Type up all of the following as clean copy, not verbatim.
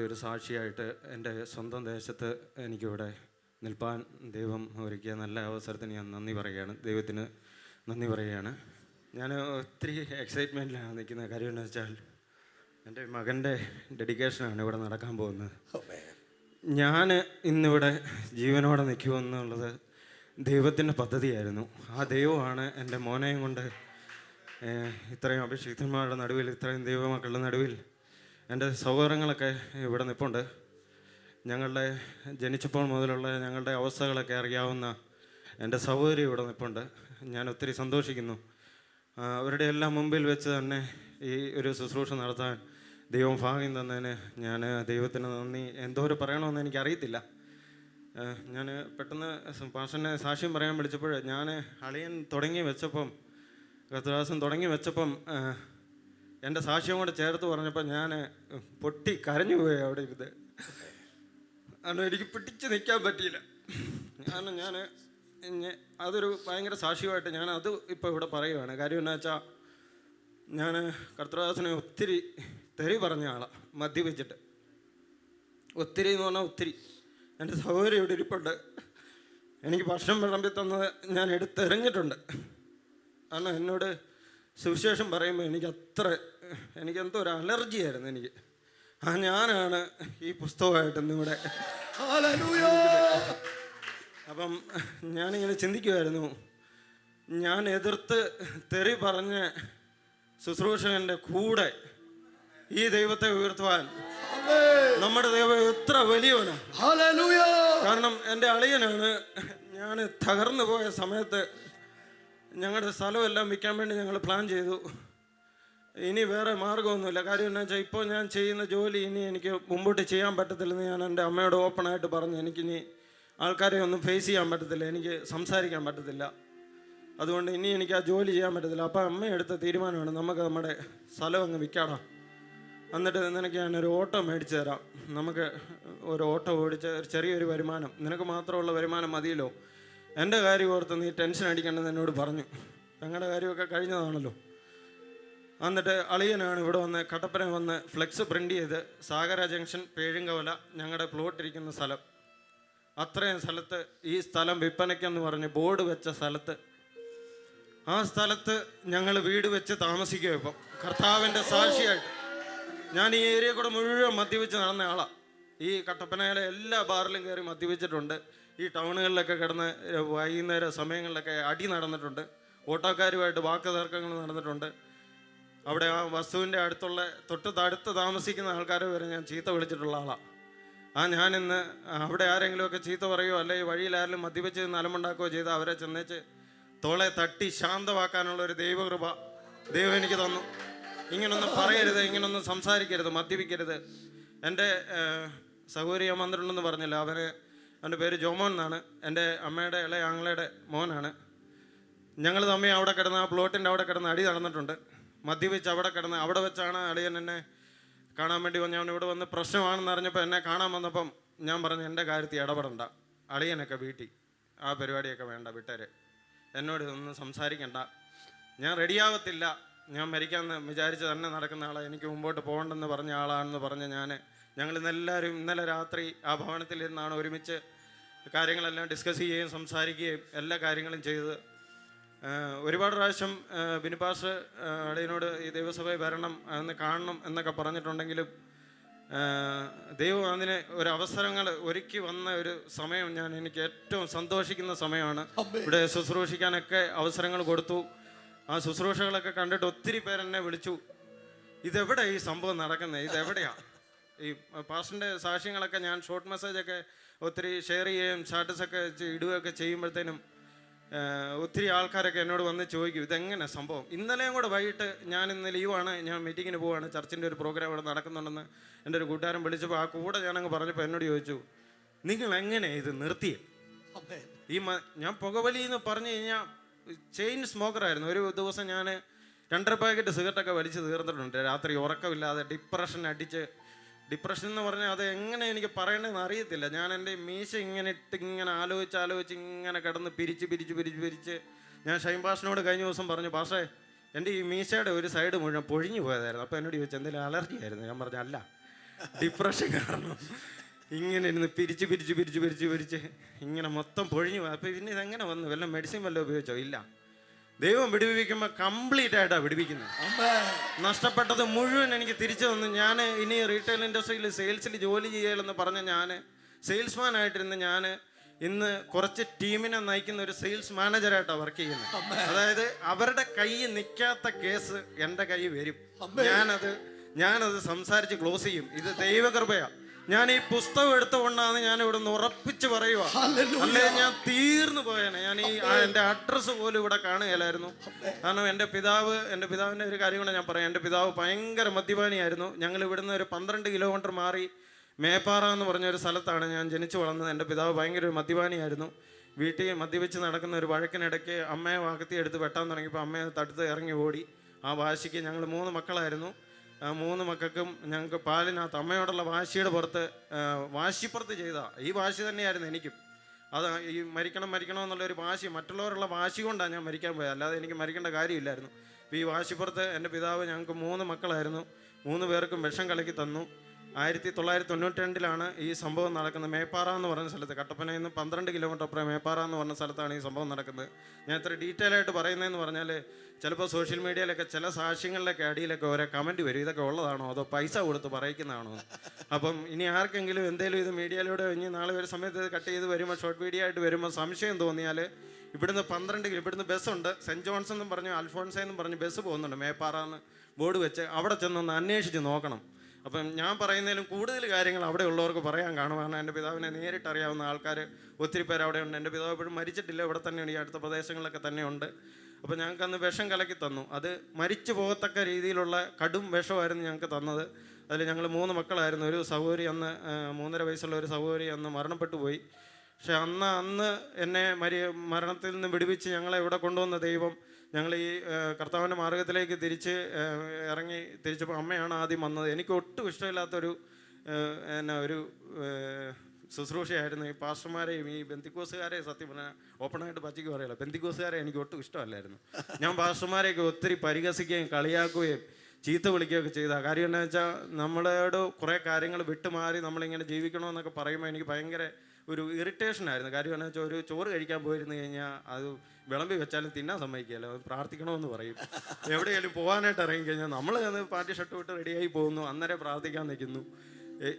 കർത്താവിൻ്റെ ഒരു സാക്ഷിയായിട്ട് എൻ്റെ സ്വന്തം ദേശത്ത് എനിക്കിവിടെ നിൽപ്പാൻ ദൈവം ഒരുക്കിയ നല്ല അവസരത്തിന് ഞാൻ നന്ദി പറയുകയാണ്. ദൈവത്തിന് നന്ദി പറയുകയാണ്. ഞാൻ ഒത്തിരി എക്സൈറ്റ്മെൻറ്റിലാണ് നിൽക്കുന്ന കാര്യം എന്ന് വെച്ചാൽ എൻ്റെ മകൻ്റെ ഡെഡിക്കേഷനാണ് ഇവിടെ നടക്കാൻ പോകുന്നത്. ഞാൻ ഇന്നിവിടെ ജീവനോടെ നിൽക്കുമെന്നുള്ളത് ദൈവത്തിൻ്റെ പദ്ധതിയായിരുന്നു. ആ ദൈവമാണ് എൻ്റെ മോനെയും കൊണ്ട് ഇത്രയും അഭിഷിക്തന്മാരുടെ നടുവിൽ, ഇത്രയും ദൈവമക്കളുടെ നടുവിൽ എൻ്റെ സഹോദരങ്ങളൊക്കെ ഇവിടെ നിൽപ്പുണ്ട്. ഞങ്ങളുടെ ജനിച്ചപ്പോൾ മുതലുള്ള ഞങ്ങളുടെ അവസ്ഥകളൊക്കെ അറിയാവുന്ന എൻ്റെ സഹോദരി ഇവിടെ നിൽപ്പുണ്ട്. ഞാൻ ഒത്തിരി സന്തോഷിക്കുന്നു. അവരുടെ എല്ലാം മുമ്പിൽ വെച്ച് തന്നെ ഈ ഒരു ശുശ്രൂഷ നടത്താൻ ദൈവം ഭാഗ്യം തന്നതിന് ഞാൻ ദൈവത്തിന് നന്ദി. എന്തോരം പറയണമെന്ന് എനിക്കറിയത്തില്ല. ഞാൻ പെട്ടെന്ന് പാഷനെ സാക്ഷ്യം പറയാൻ വിളിച്ചപ്പോൾ ഞാൻ അളിയൻ തുടങ്ങി വെച്ചപ്പം, കർത്തദാസൻ തുടങ്ങി വെച്ചപ്പം എൻ്റെ സാക്ഷ്യം കൂടെ ചേർത്ത് പറഞ്ഞപ്പോൾ ഞാൻ പൊട്ടി കരഞ്ഞു പോയി അവിടെ ഇരുന്ന്. കാരണം എനിക്ക് പിടിച്ച് നിൽക്കാൻ പറ്റിയില്ല. കാരണം ഞാൻ അതൊരു ഭയങ്കര സാക്ഷ്യമായിട്ട് ഞാൻ അത് ഇപ്പോൾ ഇവിടെ പറയുകയാണ്. കാര്യം എന്താ വെച്ചാൽ ഞാൻ കർത്തദാസനെ ഒത്തിരി തെറി പറഞ്ഞ ആളാണ്, മദ്യപിച്ചിട്ട്. ഒത്തിരി എന്ന് പറഞ്ഞാൽ ഒത്തിരി. എൻ്റെ സഹോദരി ഇവിടെ ഇരിപ്പുണ്ട്. എനിക്ക് ഭക്ഷണം വിളമ്പി തന്നത് ഞാൻ എടുത്തെറിഞ്ഞിട്ടുണ്ട്. കാരണം എന്നോട് സുവിശേഷം പറയുമ്പോൾ എനിക്കെന്തോ ഒരു അലർജിയായിരുന്നു എനിക്ക്. ഞാനാണ് ഈ പുസ്തകമായിട്ട് ഇന്നിവിടെ. അപ്പം ഞാനിങ്ങനെ ചിന്തിക്കുമായിരുന്നു, ഞാൻ എതിർത്ത് തെറി പറഞ്ഞ ശുശ്രൂഷകൻ്റെ കൂടെ ഈ ദൈവത്തെ ഉയർത്തുവാൻ നമ്മുടെ ദൈവം എത്ര വലിയവനാണ്. കാരണം എൻ്റെ അളിയനാണ്. ഞാൻ തകർന്നു പോയ സമയത്ത് ഞങ്ങളുടെ സ്ഥലമെല്ലാം വിൽക്കാൻ വേണ്ടി ഞങ്ങൾ പ്ലാൻ ചെയ്തു. ഇനി വേറെ മാർഗമൊന്നുമില്ല. കാര്യം എന്താ വെച്ചാൽ ഇപ്പോൾ ഞാൻ ചെയ്യുന്ന ജോലി ഇനി എനിക്ക് മുമ്പോട്ട് ചെയ്യാൻ പറ്റത്തില്ലെന്ന് ഞാൻ എൻ്റെ അമ്മയോട് ഓപ്പണായിട്ട് പറഞ്ഞു. എനിക്കിനി ആൾക്കാരെ ഒന്നും ഫേസ് ചെയ്യാൻ പറ്റത്തില്ല, എനിക്ക് സംസാരിക്കാൻ പറ്റത്തില്ല. അതുകൊണ്ട് ഇനി എനിക്ക് ആ ജോലി ചെയ്യാൻ പറ്റത്തില്ല. അപ്പോൾ അമ്മ എടുത്ത തീരുമാനമാണ്, നമുക്ക് നമ്മുടെ സ്ഥലം അങ്ങ് വിൽക്കാടാം, എന്നിട്ട് നിനക്ക് ഞാനൊരു ഓട്ടോ മേടിച്ച് തരാം, നമുക്ക് ഒരു ഓട്ടോ ഓടിച്ച് ചെറിയൊരു വരുമാനം, നിനക്ക് മാത്രമുള്ള വരുമാനം മതിയല്ലോ, എൻ്റെ കാര്യം ഓർത്ത് നീ ടെൻഷൻ അടിക്കേണ്ടെന്ന് എന്നോട് പറഞ്ഞു. ഞങ്ങളുടെ കാര്യമൊക്കെ കഴിഞ്ഞതാണല്ലോ. എന്നിട്ട് അളിയനാണ് ഇവിടെ വന്ന് കട്ടപ്പന വന്ന് ഫ്ലെക്സ് പ്രിൻ്റ് ചെയ്ത് സാഗര ജംഗ്ഷൻ പേഴുങ്കവല ഞങ്ങളുടെ പ്ലോട്ട് ഇരിക്കുന്ന സ്ഥലം, അത്രയും സ്ഥലത്ത് ഈ സ്ഥലം വിൽപ്പനയ്ക്കെന്ന് പറഞ്ഞ് ബോർഡ് വെച്ച സ്ഥലത്ത്, ആ സ്ഥലത്ത് ഞങ്ങൾ വീട് വെച്ച് താമസിക്കുക. ഇപ്പം കർത്താവിൻ്റെ സാക്ഷിയായിട്ട് ഞാൻ ഈ ഏരിയ കൂടെ മുഴുവൻ മദ്യപിച്ച് നടന്ന ആളാണ്. ഈ കട്ടപ്പനയിലെ എല്ലാ ബാറിലും കയറി മദ്യപിച്ചിട്ടുണ്ട്. ഈ ടൗണുകളിലൊക്കെ കിടന്ന് വൈകുന്നേര സമയങ്ങളിലൊക്കെ അടി നടന്നിട്ടുണ്ട്. ഓട്ടോക്കാരുമായിട്ട് വാക്ക് തർക്കങ്ങൾ നടന്നിട്ടുണ്ട്. അവിടെ ആ വസ്തുവിൻ്റെ തൊട്ടടുത്ത് താമസിക്കുന്ന ആൾക്കാരെ വരെ ഞാൻ ചീത്ത വിളിച്ചിട്ടുള്ള ആളാണ്. ഞാനിന്ന് അവിടെ ആരെങ്കിലുമൊക്കെ ചീത്ത പറയുകയോ അല്ലെങ്കിൽ വഴിയിൽ ആരെങ്കിലും മദ്യപിച്ച് നിലമുണ്ടാക്കുകയോ ചെയ്താൽ അവരെ ചെന്നേച്ച് തോളെ തട്ടി ശാന്തമാക്കാനുള്ള ഒരു ദൈവകൃപ ദൈവം എനിക്ക് തന്നു. ഇങ്ങനൊന്നും പറയരുത്, ഇങ്ങനൊന്നും സംസാരിക്കരുത്, മദ്യപിക്കരുത്. എൻ്റെ സഹോദരി ഞാൻ വന്നിട്ടുണ്ടെന്ന് പറഞ്ഞില്ല, അവൻ്റെ പേര് ജോമോൻ എന്നാണ്. എൻ്റെ അമ്മയുടെ ഇളയ ആങ്ങളയുടെ മോനാണ്. ഞങ്ങൾ തമ്മിൽ അവിടെ കിടന്ന് ആ പ്ലോട്ടിൻ്റെ അവിടെ കിടന്ന് അടി നടന്നിട്ടുണ്ട്. മദ്യപിച്ച് അവിടെ വെച്ചാണ് അളിയൻ എന്നെ കാണാൻ വേണ്ടി വന്ന്. ഞാൻ ഇവിടെ വന്ന് പ്രശ്നമാണെന്ന് അറിഞ്ഞപ്പോൾ എന്നെ കാണാൻ വന്നപ്പം ഞാൻ പറഞ്ഞു, എൻ്റെ കാര്യത്തിൽ ഇടപെടണ്ട, അളിയനൊക്കെ വീട്ടിൽ ആ പരിപാടിയൊക്കെ വേണ്ട, വിട്ടേരെ, എന്നോട് ഒന്നും സംസാരിക്കണ്ട, ഞാൻ റെഡിയാവത്തില്ല, ഞാൻ മരിക്കാമെന്ന് വിചാരിച്ച് തന്നെ നടക്കുന്ന ആളാണ്, എനിക്ക് മുമ്പോട്ട് പോകണ്ടെന്ന് പറഞ്ഞ ആളാണെന്ന് പറഞ്ഞ് ഞങ്ങളിന്നെല്ലാവരും ഇന്നലെ രാത്രി ആ ഭവനത്തിലിരുന്നാണ് ഒരുമിച്ച് കാര്യങ്ങളെല്ലാം ഡിസ്കസ് ചെയ്യുകയും സംസാരിക്കുകയും എല്ലാ കാര്യങ്ങളും ചെയ്തത്. ഒരുപാട് പ്രാവശ്യം ബിനുപാസ് അളിയനോട് ഈ ദൈവസഭയിൽ വരണം, അതൊന്ന് കാണണം എന്നൊക്കെ പറഞ്ഞിട്ടുണ്ടെങ്കിലും ദൈവം അതിന് ഒരു അവസരങ്ങൾ ഒരുക്കി വന്ന ഒരു സമയം എനിക്ക് ഏറ്റവും സന്തോഷിക്കുന്ന സമയമാണ്. ഇവിടെ ശുശ്രൂഷിക്കാനൊക്കെ അവസരങ്ങൾ കൊടുത്തു. ആ ശുശ്രൂഷകളൊക്കെ കണ്ടിട്ട് ഒത്തിരി പേരെന്നെ വിളിച്ചു, ഇതെവിടെ ഈ സംഭവം നടക്കുന്നത്, ഇതെവിടെയാണ്? ഈ പാസ്റ്ററിൻ്റെ സാക്ഷ്യങ്ങളൊക്കെ ഞാൻ ഷോർട്ട് മെസ്സേജൊക്കെ ഒത്തിരി ഷെയർ ചെയ്യുകയും സ്റ്റാറ്റസൊക്കെ ഇടുകയൊക്കെ ചെയ്യുമ്പോഴത്തേനും ഒത്തിരി ആൾക്കാരൊക്കെ എന്നോട് വന്ന് ചോദിക്കും, ഇതെങ്ങനെ സംഭവം? ഇന്നലെയും കൂടെ വൈകിട്ട് ഇന്ന് ലീവാണ്, ഞാൻ മീറ്റിങ്ങിന് പോവാണ്, ചർച്ചിൻ്റെ ഒരു പ്രോഗ്രാം ഇവിടെ നടക്കുന്നുണ്ടെന്ന് എൻ്റെ ഒരു കൂട്ടുകാരൻ വിളിച്ചപ്പോൾ ആ കൂടെ ഞാനങ്ങ് പറഞ്ഞപ്പോൾ എന്നോട് ചോദിച്ചു, നിങ്ങൾ എങ്ങനെ ഇത് നിർത്തിയേ? ഞാൻ പുകവലി എന്ന് പറഞ്ഞു കഴിഞ്ഞാൽ ചെയിൻ സ്മോക്കറായിരുന്നു. ഒരു ദിവസം ഞാൻ 2.5 പാക്കറ്റ് സിഗരറ്റൊക്കെ വലിച്ച് തീർന്നിട്ടുണ്ട്. രാത്രി ഉറക്കമില്ലാതെ ഡിപ്രഷൻ എന്ന് പറഞ്ഞാൽ അത് എങ്ങനെ എനിക്ക് പറയണമെന്ന് അറിയത്തില്ല. ഞാൻ എൻ്റെ മീശ ഇങ്ങനെ ഇങ്ങനെ ആലോചിച്ച് ഇങ്ങനെ കിടന്ന് പിരിച്ച് ഞാൻ ഷൈൻ പാഷനോട് കഴിഞ്ഞ ദിവസം പറഞ്ഞു, പാഷേ എൻ്റെ ഈ മീശയുടെ ഒരു സൈഡ് മുഴുവൻ പൊഴിഞ്ഞു പോയതായിരുന്നു. അപ്പോൾ എന്നോട് ചോദിച്ചു, എന്തെങ്കിലും അലർജി ആയിരുന്നു? ഞാൻ പറഞ്ഞു, അല്ല, ഡിപ്രഷൻ കാരണം ഇങ്ങനെ ഇരുന്ന് പിരിച്ച് ഇങ്ങനെ മൊത്തം പൊഴിഞ്ഞു. അപ്പോൾ പിന്നെ ഇതെങ്ങനെ വന്നു? വല്ല മെഡിസിൻ വല്ലതും ഉപയോഗിച്ചോ? ഇല്ല. ദൈവം വിടുവിക്കുമ്പോൾ കംപ്ലീറ്റ് ആയിട്ടാണ് വിടുവിക്കുന്നത്. നഷ്ടപ്പെട്ടത് മുഴുവൻ എനിക്ക് തിരിച്ചു തന്നു. ഞാൻ ഇനി റീറ്റെയിൽ ഇൻഡസ്ട്രിയിൽ സെയിൽസിൽ ജോലി ചെയ്യലെന്ന് പറഞ്ഞ ഞാൻ സെയിൽസ്മാൻ ആയിട്ടിരുന്ന് ഞാൻ ഇന്ന് കുറച്ച് ടീമിനെ നയിക്കുന്ന ഒരു സെയിൽസ് മാനേജറായിട്ടാണ് വർക്ക് ചെയ്യുന്നത്. അതായത് അവരുടെ കൈ നിൽക്കാത്ത കേസ് എൻ്റെ കൈ വരും. ഞാനത് സംസാരിച്ച് ക്ലോസ് ചെയ്യും. ഇത് ദൈവകൃപയാണ്. ഞാൻ ഈ പുസ്തകം എടുത്തുകൊണ്ടാണ് ഞാൻ ഇവിടെ നിന്ന് ഉറപ്പിച്ച് പറയുക. അല്ലേ ഞാൻ തീർന്നു പോയേനെ. ഞാൻ എൻ്റെ അഡ്രസ്സ് പോലും ഇവിടെ കാണുകയില്ലായിരുന്നു. കാരണം എൻ്റെ പിതാവിൻ്റെ ഒരു കാര്യം കൂടെ ഞാൻ പറയാം. എൻ്റെ പിതാവ് ഭയങ്കര മദ്യപാനിയായിരുന്നു. ഞങ്ങൾ ഇവിടുന്ന് ഒരു 12 കിലോമീറ്റർ മാറി മേപ്പാറ എന്ന് പറഞ്ഞൊരു സ്ഥലത്താണ് ഞാൻ ജനിച്ചു വളർന്നത്. എൻ്റെ പിതാവ് ഭയങ്കര ഒരു മദ്യപാനിയായിരുന്നു. വീട്ടിൽ മദ്യപിച്ച് നടക്കുന്ന ഒരു വഴക്കിനിടയ്ക്ക് അമ്മയെ വാക്കത്തി എടുത്ത് വെട്ടാൻ തുടങ്ങിയപ്പോൾ അമ്മയെ തടുത്ത് ഇറങ്ങി ഓടി. ആ വാശിക്ക് ഞങ്ങൾ 3 മക്കളായിരുന്നു. 3 മക്കൾക്കും ഞങ്ങൾക്ക് പാലിനകത്ത് അമ്മയോടുള്ള വാശിയുടെ പുറത്ത് വാശിപ്പുറത്ത് ചെയ്താൽ ഈ വാശി തന്നെയായിരുന്നു എനിക്കും. അത് ഈ മരിക്കണം എന്നുള്ളൊരു വാശി, മറ്റുള്ളവരുള്ള വാശി കൊണ്ടാണ് ഞാൻ മരിക്കാൻ പോയത്, അല്ലാതെ എനിക്ക് മരിക്കേണ്ട കാര്യമില്ലായിരുന്നു. അപ്പോൾ ഈ വാശിപ്പുറത്ത് എൻ്റെ പിതാവ്, ഞങ്ങൾക്ക് 3 മക്കളായിരുന്നു, 3 പേർക്കും വിഷം കലക്കി തന്നു. 1992 ഈ സംഭവം നടക്കുന്നത്. മേപ്പാറ എന്ന് പറയുന്ന സ്ഥലത്ത്, കട്ടപ്പനയിൽ നിന്ന് 12 കിലോമീറ്റർ അപ്പുറം മേപ്പാറ എന്ന് പറഞ്ഞ സ്ഥലത്താണ് ഈ സംഭവം നടക്കുന്നത്. ഞാൻ ഇത്ര ഡീറ്റെയിൽ ആയിട്ട് പറയുന്നതെന്ന് പറഞ്ഞാൽ ചിലപ്പോൾ സോഷ്യൽ മീഡിയയിലൊക്കെ ചില സാക്ഷ്യങ്ങളിലൊക്കെ അടിയിലൊക്കെ ഓരോ കമൻറ്റ് വരും, ഇതൊക്കെ ഉള്ളതാണോ അതോ പൈസ കൊടുത്ത് പറയിക്കുന്നതാണോ. അപ്പം ഇനി ആർക്കെങ്കിലും എന്തെങ്കിലും ഇത് മീഡിയയിലൂടെ ഇനി നാളെ ഒരു സമയത്ത് കട്ട് ചെയ്ത് വരുമ്പോൾ ഷോർട്ട് വീഡിയോ ആയിട്ട് വരുമ്പോൾ സംശയം തോന്നിയാൽ ഇവിടുന്ന് 12 ഇവിടുന്ന് ബസ്സുണ്ട്. സെൻറ്റ് ജോൺസ് എന്നും പറഞ്ഞ് അൽഫോൺസ എന്നും പറഞ്ഞ് ബസ് പോകുന്നുണ്ട്. മേപ്പാറ എന്ന് ബോർഡ് വെച്ച് അവിടെ ചെന്നൊന്ന് അന്വേഷിച്ച് നോക്കണം. അപ്പം ഞാൻ പറയുന്നതിലും കൂടുതൽ കാര്യങ്ങൾ അവിടെ ഉള്ളവർക്ക് പറയാൻ കാണും. കാരണം എൻ്റെ പിതാവിനെ നേരിട്ട് അറിയാവുന്ന ആൾക്കാർ ഒത്തിരി പേര് അവിടെ ഉണ്ട്. എൻ്റെ പിതാവ് ഇപ്പോഴും മരിച്ചിട്ടില്ല, ഇവിടെ തന്നെയുണ്ട്, ഈ അടുത്ത പ്രദേശങ്ങളിലൊക്കെ തന്നെയുണ്ട്. അപ്പോൾ ഞങ്ങൾക്ക് അന്ന് വിഷം കലക്കി തന്നു. അത് മരിച്ചു പോകത്തക്ക രീതിയിലുള്ള കടും വിഷമായിരുന്നു ഞങ്ങൾക്ക് തന്നത്. അതിൽ ഞങ്ങൾ 3 മക്കളായിരുന്നു. ഒരു സഹോദരി അന്ന് 3.5 വയസ്സുള്ള ഒരു സഹോദരി അന്ന് മരണപ്പെട്ടു പോയി. പക്ഷെ അന്ന് എന്നെ മരണത്തിൽ നിന്ന് വിടുവിച്ച് ഞങ്ങളെ ഇവിടെ കൊണ്ടുവന്ന ദൈവം, ഞങ്ങൾ ഈ കർത്താവിൻ്റെ മാർഗത്തിലേക്ക് തിരിച്ചപ്പോൾ അമ്മയാണ് ആദ്യം വന്നത്. എനിക്ക് ഒട്ടും ഇഷ്ടമില്ലാത്തൊരു ഒരു ശുശ്രൂഷയായിരുന്നു. ഈ പാസ്റ്റർമാരെയും ഈ ബെന്തിക്കോസുകാരെയും സത്യം പറഞ്ഞാൽ ഓപ്പണായിട്ട് പച്ചയ്ക്ക് പറയല, ബെന്തിക്കോസുകാരെ എനിക്ക് ഒട്ടും ഇഷ്ടമല്ലായിരുന്നു. ഞാൻ പാസ്റ്റർമാരെയൊക്കെ ഒത്തിരി പരിഹസിക്കുകയും കളിയാക്കുകയും ചീത്ത വിളിക്കുകയൊക്കെ ചെയ്ത കാര്യം എന്താണെന്ന് വെച്ചാൽ, നമ്മളോട് കുറേ കാര്യങ്ങൾ വിട്ടുമാറി നമ്മളിങ്ങനെ ജീവിക്കണമെന്നൊക്കെ പറയുമ്പോൾ എനിക്ക് ഭയങ്കര ഒരു ഇറിറ്റേഷനായിരുന്നു. കാര്യം എന്താണെന്ന് വെച്ചാൽ, ഒരു ചോറ് കഴിക്കാൻ പോയിരുന്നു കഴിഞ്ഞാൽ അത് വിളമ്പി വെച്ചാലും തിന്നാൻ സമ്മതിക്കുകയല്ലോ, പ്രാർത്ഥിക്കണമെന്ന് പറയും. എവിടെയെങ്കിലും പോകാനായിട്ട് ഇറങ്ങിക്കഴിഞ്ഞാൽ നമ്മൾ പാർട്ടി ഷർട്ട് വിട്ട് റെഡിയായി പോകുന്നു, അന്നേരം പ്രാർത്ഥിക്കാൻ നിൽക്കുന്നു.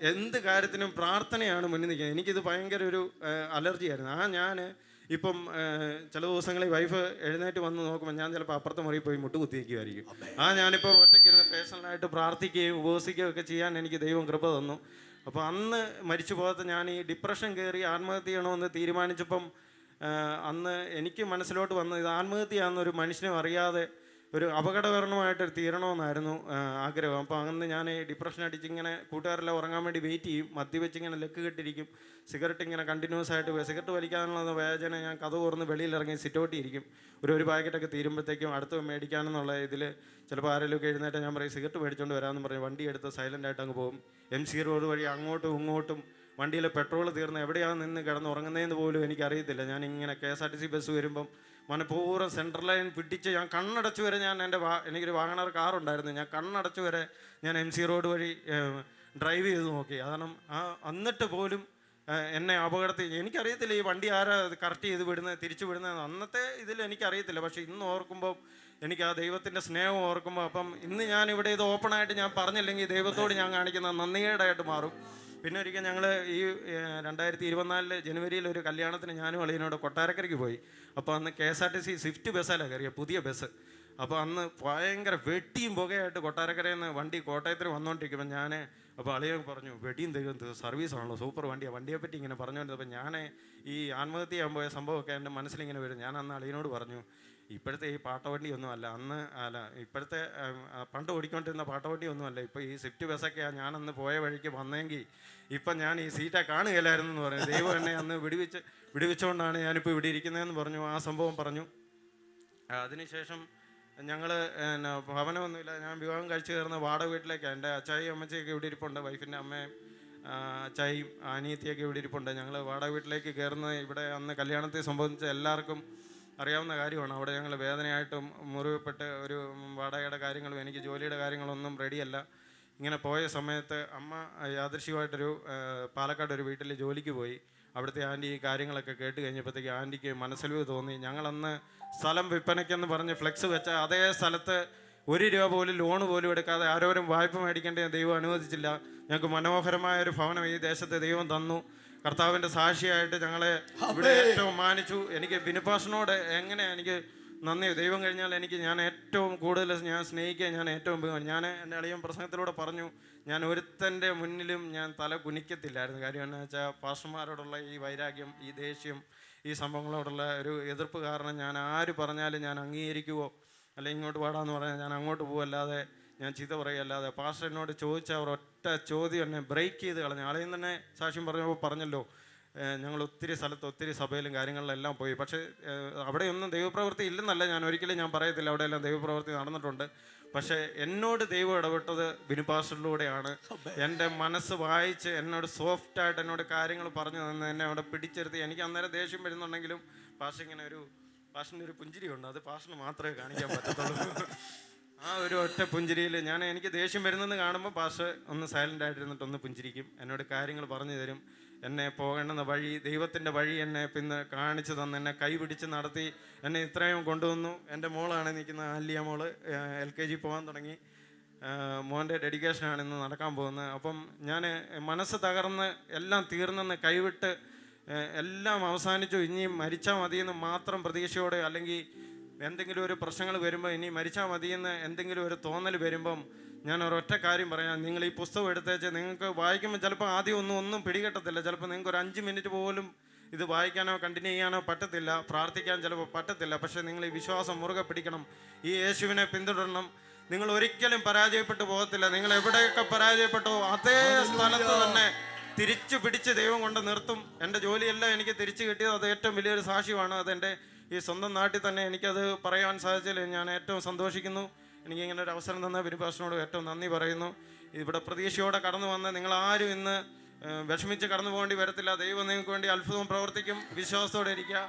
എന്ത് കാര്യത്തിനും പ്രാർത്ഥനയാണ് മുന്നിൽ നിൽക്കുന്നത്. എനിക്കിത് ഭയങ്കര ഒരു അലർജിയായിരുന്നു. ഞാൻ ഇപ്പം ചില ദിവസങ്ങളിൽ വൈഫ് എഴുന്നേറ്റ് വന്ന് നോക്കുമ്പോൾ ഞാൻ ചിലപ്പോൾ അപ്പുറത്തെ മുറിയിൽ പോയി മുട്ടുകുത്തി വയ്ക്കുമായിരിക്കും. ഞാനിപ്പോൾ ഒറ്റയ്ക്കിരുന്ന് പേഴ്സണലായിട്ട് പ്രാർത്ഥിക്കുകയും ഉപവസിക്കുകയും ഒക്കെ ചെയ്യാൻ എനിക്ക് ദൈവം കൃപ തന്നു. അപ്പോൾ അന്ന് മരിച്ചു പോകാത്ത ഞാൻ ഈ ഡിപ്രഷൻ കയറി ആത്മഹത്യ ചെയ്യണമെന്ന് തീരുമാനിച്ചപ്പം അന്ന് എനിക്ക് മനസ്സിലോട്ട് വന്നത്, ഇത് ആത്മഹത്യയാണെന്നൊരു മനുഷ്യനും അറിയാതെ ഒരു അപകടകരമായിട്ട് തീരണമെന്നായിരുന്നു ആഗ്രഹം. അപ്പോൾ അന്ന് ഞാൻ ഡിപ്രഷൻ അടിച്ചിങ്ങനെ കൂട്ടുകാരെല്ലാം ഉറങ്ങാൻ വേണ്ടി വെയിറ്റ് ചെയ്യും, മദ്യവെച്ചിങ്ങനെ ലെക്ക് കെട്ടിരിക്കും, സിഗരറ്റ് ഇങ്ങനെ കണ്ടിന്യൂസ് ആയിട്ട് സിഗരറ്റ് വലിക്കാനുള്ള വേദന ഞാൻ കഥ തുറന്ന് വെളിയിലിറങ്ങി സിറ്റൗട്ടി ഇരിക്കും. ഒരു പാക്കറ്റൊക്കെ തീരുമ്പോഴത്തേക്കും അടുത്ത് മേടിക്കാനെന്നുള്ള ഇതിൽ ചിലപ്പോൾ ആരെങ്കിലുമൊക്കെ എഴുന്നേറ്റ് ഞാൻ പറയും സിഗരറ്റ് മേടിച്ചുകൊണ്ട് വരാമെന്ന് പറഞ്ഞ് വണ്ടി എടുത്ത് സൈലൻ്റ് ആയിട്ട് അങ്ങ് പോകും. MC റോഡ് വഴി അങ്ങോട്ടും ഇങ്ങോട്ടും വണ്ടിയിലെ പെട്രോൾ തീർന്ന് എവിടെയാണ് നിന്ന് കിടന്ന് ഉറങ്ങുന്നതെന്ന് പോലും എനിക്കറിയത്തില്ല. ഞാനിങ്ങനെ KSRTC ബസ് വരുമ്പം മനഃപൂർവ്വം സെൻട്രൽ ലൈൻ പിടിച്ച് ഞാൻ കണ്ണടച്ചു വരെ എനിക്കൊരു വാഗണർ കാറുണ്ടായിരുന്നു, ഞാൻ കണ്ണടച്ചു വരെ ഞാൻ MC റോഡ് വഴി ഡ്രൈവ് ചെയ്ത് നോക്കി. കാരണം എന്നിട്ട് പോലും എന്നെ അപകടത്തിൽ, എനിക്കറിയത്തില്ല ഈ വണ്ടി ആരാ കറക്റ്റ് ചെയ്ത് വിടുന്നത് തിരിച്ചു വിടുന്നത്, അന്നത്തെ ഇതിൽ എനിക്കറിയത്തില്ല. പക്ഷേ ഇന്ന് ഓർക്കുമ്പോൾ എനിക്ക് ആ ദൈവത്തിൻ്റെ സ്നേഹം ഓർക്കുമ്പോൾ, അപ്പം ഇന്ന് ഞാനിവിടെ ഇത് ഓപ്പണായിട്ട് ഞാൻ പറഞ്ഞില്ലെങ്കിൽ ദൈവത്തോട് ഞാൻ കാണിക്കുന്ന നന്ദികേടായിട്ട് മാറും. പിന്നെ ഒരിക്കൽ ഞങ്ങൾ ഈ 2024 ജനുവരിയിൽ ഒരു കല്യാണത്തിന് ഞാനും അളിയനോട് കൊട്ടാരക്കരയ്ക്ക് പോയി. അപ്പോൾ അന്ന് KSRTC സ്വിഫ്റ്റ് ബസ്സിലാണ് കയറിയ, പുതിയ ബസ്. അപ്പോൾ അന്ന് ഭയങ്കര വെട്ടിയും പുകയായിട്ട് കൊട്ടാരക്കരയിൽ നിന്ന് വണ്ടി കോട്ടയത്തിന് വന്നുകൊണ്ടിരിക്കുമ്പോൾ അപ്പോൾ അളിയൻ പറഞ്ഞു, വെടിയും ദൈവം സർവീസാണല്ലോ, സൂപ്പർ വണ്ടിയാണ്. വണ്ടിയെപ്പറ്റി ഇങ്ങനെ പറഞ്ഞുകൊണ്ടിരുന്നപ്പോൾ ഞാൻ ഈ ആത്മഹത്യ ചെയ്യാൻ പോയ സംഭവമൊക്കെ എൻ്റെ മനസ്സിലിങ്ങനെ വരും. ഞാൻ അന്ന് അളിയനോട് പറഞ്ഞു, ഇപ്പോഴത്തെ ഈ പാട്ടവണ്ടിയൊന്നും അല്ല, ഇപ്പോഴത്തെ പണ്ട് ഓടിക്കൊണ്ടിരുന്ന പാട്ടവണ്ടിയൊന്നും അല്ല, ഇപ്പോൾ ഈ സ്വിഫ്റ്റ് ബസ്സൊക്കെയാണ്. ഞാനന്ന് പോയ വഴിക്ക് വന്നെങ്കിൽ ഇപ്പം ഞാൻ ഈ സീറ്റാ കാണുകയില്ലായിരുന്നു എന്ന് പറഞ്ഞു. ദൈവം എന്നെ അന്ന് വിടുവിച്ചുകൊണ്ടാണ് ഞാനിപ്പോൾ ഇവിടെ ഇരിക്കുന്നതെന്ന് പറഞ്ഞു. ആ സംഭവം പറഞ്ഞു. അതിനുശേഷം ഞങ്ങൾ ഭവനമൊന്നുമില്ല, ഞാൻ വിവാഹം കഴിച്ചു കയറുന്ന വാടക വീട്ടിലേക്കാണ്. എൻ്റെ അച്ചായിയും അമ്മച്ചിയൊക്കെ ഇവിടെ ഇരിപ്പുണ്ട്, വൈഫിൻ്റെ അമ്മയും അച്ചായിയും അനിയത്തിയൊക്കെ ഇവിടെ ഇരിപ്പുണ്ട്. ഞങ്ങൾ വാടക വീട്ടിലേക്ക് കയറുന്നത് ഇവിടെ അന്ന് കല്യാണത്തെ സംബന്ധിച്ച് എല്ലാവർക്കും അറിയാവുന്ന കാര്യമാണ്. അവിടെ ഞങ്ങൾ വേദനയായിട്ടും മുറിവപ്പെട്ട് ഒരു വാടകയുടെ കാര്യങ്ങളും എനിക്ക് ജോലിയുടെ കാര്യങ്ങളൊന്നും റെഡിയല്ല. ഇങ്ങനെ പോയ സമയത്ത് അമ്മ യാദൃശ്യമായിട്ടൊരു പാലക്കാട് ഒരു വീട്ടിൽ ജോലിക്ക് പോയി. അവിടുത്തെ ആൻറ്റി ഈ കാര്യങ്ങളൊക്കെ കേട്ട് കഴിഞ്ഞപ്പോഴത്തേക്ക് ആൻറ്റിക്ക് മനസ്സിലിവ് തോന്നി. ഞങ്ങളന്ന് സ്ഥലം വിൽപ്പനയ്ക്കെന്ന് പറഞ്ഞ് ഫ്ലെക്സ് വെച്ച അതേ സ്ഥലത്ത് 1 രൂപ പോലും ലോൺ പോലും എടുക്കാതെ ആരോരും വായ്പ മേടിക്കേണ്ട ദൈവം അനുവദിച്ചില്ല. ഞങ്ങൾക്ക് മനോഹരമായൊരു ഭവനം ഈ ദേശത്ത് ദൈവം തന്നു. കർത്താവിൻ്റെ സാക്ഷിയായിട്ട് ഞങ്ങളെ ഇവിടെ ഏറ്റവും മാനിച്ചു. എനിക്ക് ബിനുപാഷനോട് എങ്ങനെയാണ് എനിക്ക് നന്ദി. ദൈവം കഴിഞ്ഞാൽ ഞാൻ ഏറ്റവും കൂടുതൽ ഞാൻ സ്നേഹിക്കുക, ഞാൻ ഏറ്റവും ഞാൻ എൻ്റെ അളിയൻ പ്രസംഗത്തിലൂടെ പറഞ്ഞു, ഞാൻ ഒരുത്തൻ്റെ മുന്നിലും ഞാൻ തല കുനിക്കത്തില്ലായിരുന്നു. കാര്യം എന്താ വെച്ചാൽ പാസ്റ്റർമാരോടുള്ള ഈ വൈരാഗ്യം, ഈ ദേഷ്യം, ഈ സംഭവങ്ങളോടുള്ള ഒരു എതിർപ്പ് കാരണം ഞാൻ ആര് പറഞ്ഞാലും ഞാൻ അംഗീകരിക്കുവോ അല്ലെങ്കിൽ ഇങ്ങോട്ട് പാടാന്ന് പറഞ്ഞാൽ ഞാൻ അങ്ങോട്ട് പോവല്ലാതെ ഞാൻ ചീത്ത പറയുകയല്ലാതെ. പാസ്റ്റർ എന്നോട് ചോദിച്ച ഒരൊറ്റ ചോദ്യം എന്നെ ബ്രേക്ക് ചെയ്ത് കളഞ്ഞു. ആളെയും തന്നെ സാക്ഷ്യം പറഞ്ഞല്ലോ, ഞങ്ങൾ ഒത്തിരി സ്ഥലത്ത് ഒത്തിരി സഭയിലും കാര്യങ്ങളിലെല്ലാം പോയി. പക്ഷേ അവിടെയൊന്നും ദൈവപ്രവൃത്തി ഇല്ലെന്നല്ല, ഞാൻ ഒരിക്കലും പറയത്തില്ല, അവിടെയെല്ലാം ദൈവപ്രവൃത്തി നടന്നിട്ടുണ്ട്. പക്ഷേ എന്നോട് ദൈവം ഇടപെട്ടത് ബിനുപാസ്റ്ററിലൂടെയാണ്. എൻ്റെ മനസ്സ് വായിച്ച് എന്നോട് സോഫ്റ്റായിട്ട് എന്നോട് കാര്യങ്ങൾ പറഞ്ഞു തന്ന് എന്നെ അവിടെ പിടിച്ചെടുത്ത്. എനിക്ക് അന്നേരം ദേഷ്യം വരുന്നുണ്ടെങ്കിലും പാസ്റ്ററിൻ്റെ ഒരു പുഞ്ചിരിയുണ്ട്, അത് പാസ്റ്ററിന് മാത്രമേ കാണിക്കാൻ പറ്റത്തുള്ളൂ. ആ ഒരു ഒറ്റ പുഞ്ചിരിയിൽ എനിക്ക് ദേഷ്യം വരുന്നെന്ന് കാണുമ്പോൾ പാസ്റ്റർ ഒന്ന് സൈലൻ്റ് ആയിട്ടിരുന്നിട്ട് ഒന്ന് പുഞ്ചിരിക്കും, എന്നോട് കാര്യങ്ങൾ പറഞ്ഞു തരും. എന്നെ പോകേണ്ടുന്ന വഴി, ദൈവത്തിൻ്റെ വഴി എന്നെ പിന്നെ കാണിച്ചു തന്ന് എന്നെ കൈ പിടിച്ച് നടത്തി എന്നെ ഇത്രയും കൊണ്ടുവന്നു. എൻ്റെ മോളാണ് നിൽക്കുന്ന ആലിയ മോള്, LKG പോകാൻ തുടങ്ങി. മോൻ്റെ ഡെഡിക്കേഷനാണ് ഇന്ന് നടക്കാൻ പോകുന്നത്. അപ്പം ഞാൻ മനസ്സ് തകർന്ന് എല്ലാം തീർന്നെന്ന് കൈവിട്ട് എല്ലാം അവസാനിച്ചു, ഇനി മരിച്ചാൽ മതിയെന്ന് മാത്രം പ്രതീക്ഷയോടെ, അല്ലെങ്കിൽ എന്തെങ്കിലും ഒരു പ്രശ്നങ്ങൾ വരുമ്പോൾ ഇനി മരിച്ചാൽ മതിയെന്ന് എന്തെങ്കിലും ഒരു തോന്നൽ വരുമ്പം ഞാൻ ഒരൊറ്റ കാര്യം പറയാം. നിങ്ങൾ ഈ പുസ്തകം എടുത്തേച്ച് നിങ്ങൾക്ക് വായിക്കുമ്പോൾ ചിലപ്പോൾ ആദ്യം ഒന്നും പിടികിട്ടത്തില്ല. ചിലപ്പോൾ നിങ്ങൾക്ക് ഒരു 5 മിനിറ്റ് പോലും ഇത് വായിക്കാനോ കണ്ടിന്യൂ ചെയ്യാനോ പറ്റത്തില്ല, പ്രാർത്ഥിക്കാൻ ചിലപ്പോൾ പറ്റത്തില്ല. പക്ഷേ നിങ്ങൾ ഈ വിശ്വാസം മുറുകെ പിടിക്കണം, ഈ യേശുവിനെ പിന്തുടരണം. നിങ്ങൾ ഒരിക്കലും പരാജയപ്പെട്ടു പോകത്തില്ല. നിങ്ങൾ എവിടെയൊക്കെ പരാജയപ്പെട്ടോ അതേ സ്ഥലത്ത് തന്നെ തിരിച്ചു പിടിച്ച് ദൈവം കൊണ്ട് നിർത്തും. എൻ്റെ ജോലിയെല്ലാം എനിക്ക് തിരിച്ചു കിട്ടിയത് അത് ഏറ്റവും വലിയൊരു സാക്ഷ്യമാണ്. അതെൻ്റെ ഈ സ്വന്തം നാട്ടിൽ തന്നെ എനിക്കത് പറയാൻ സാധിച്ചതിൽ ഞാൻ ഏറ്റവും സന്തോഷിക്കുന്നു. എനിക്കിങ്ങനെ ഒരു അവസരം തന്ന ബിനുപാസ്റ്ററിനോട് ഏറ്റവും നന്ദി പറയുന്നു. ഇവിടെ പ്രതീക്ഷയോടെ കടന്നു വന്ന് നിങ്ങളാരും ഇന്ന് വിഷമിച്ച് കടന്നു പോകേണ്ടി വരത്തില്ല. ദൈവം നിങ്ങൾക്ക് വേണ്ടി അത്ഭുതം പ്രവർത്തിക്കും. വിശ്വാസത്തോടെ ഇരിക്കുക.